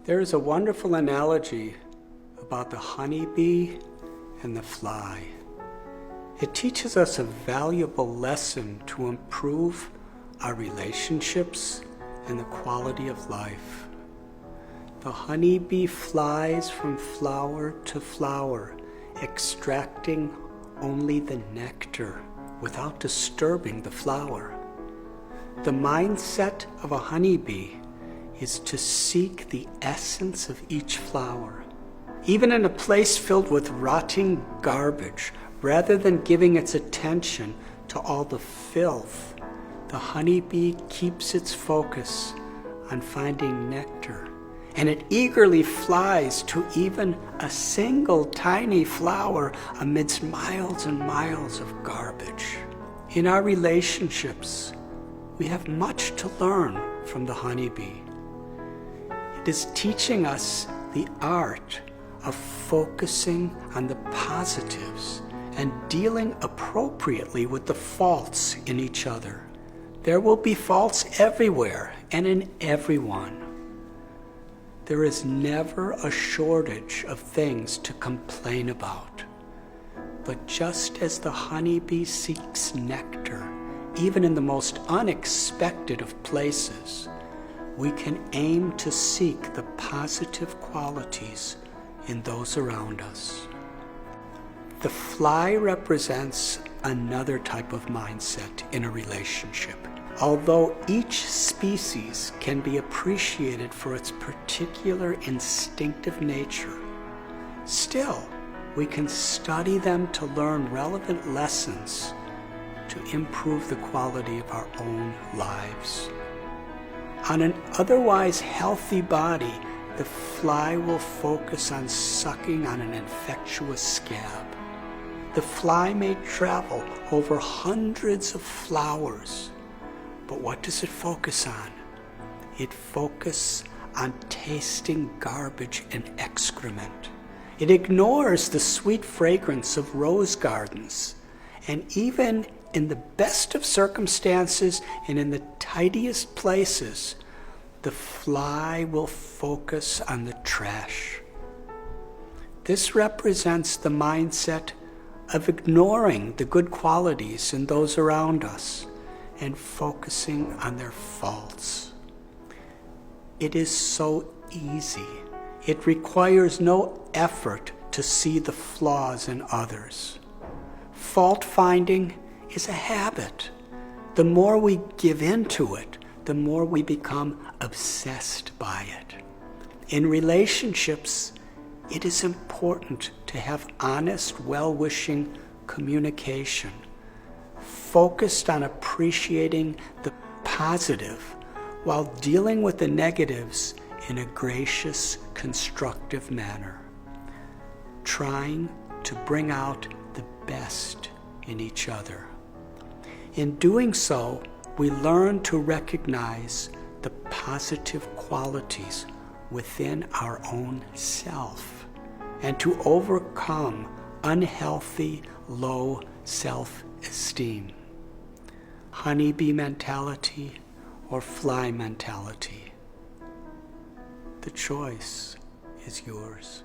There is a wonderful analogy about the honeybee and the fly. It teaches us a valuable lesson to improve our relationships and the quality of life. The honeybee flies from flower to flower, extracting only the nectar without disturbing the flower. The mindset of a honeybee is to seek the essence of each flower, even in a place filled with rotting garbage. Rather than giving its attention to all the filth, the honeybee keeps its focus on finding nectar, and it eagerly flies to even a single tiny flower amidst miles and miles of garbage. In our relationships, we have much to learn from the honeybee. It is teaching us the art of focusing on the positives and dealing appropriately with the faults in each other. There will be faults everywhere and in everyone. There is never a shortage of things to complain about. But just as the honeybee seeks nectar, even in the most unexpected of places, we can aim to seek the positive qualities in those around us. The fly represents another type of mindset in a relationship. Although each species can be appreciated for its particular instinctive nature, still, we can study them to learn relevant lessons to improve the quality of our own lives. On an otherwise healthy body, the fly will focus on sucking on an infectious scab. The fly may travel over hundreds of flowers, but what does it focus on? It focuses on tasting garbage and excrement. It ignores the sweet fragrance of rose gardens, and even in the best of circumstances and in the tidiest places, the fly will focus on the trash. This represents the mindset of ignoring the good qualities in those around us and focusing on their faults. It is so easy. It requires no effort to see the flaws in others. Fault finding is a habit. The more we give into it, the more we become obsessed by it. In relationships, it is important to have honest, well-wishing communication, focused on appreciating the positive while dealing with the negatives in a gracious, constructive manner, trying to bring out the best in each other. In doing so, we learn to recognize the positive qualities within our own self and to overcome unhealthy, low self-esteem. Honeybee mentality or fly mentality. The choice is yours.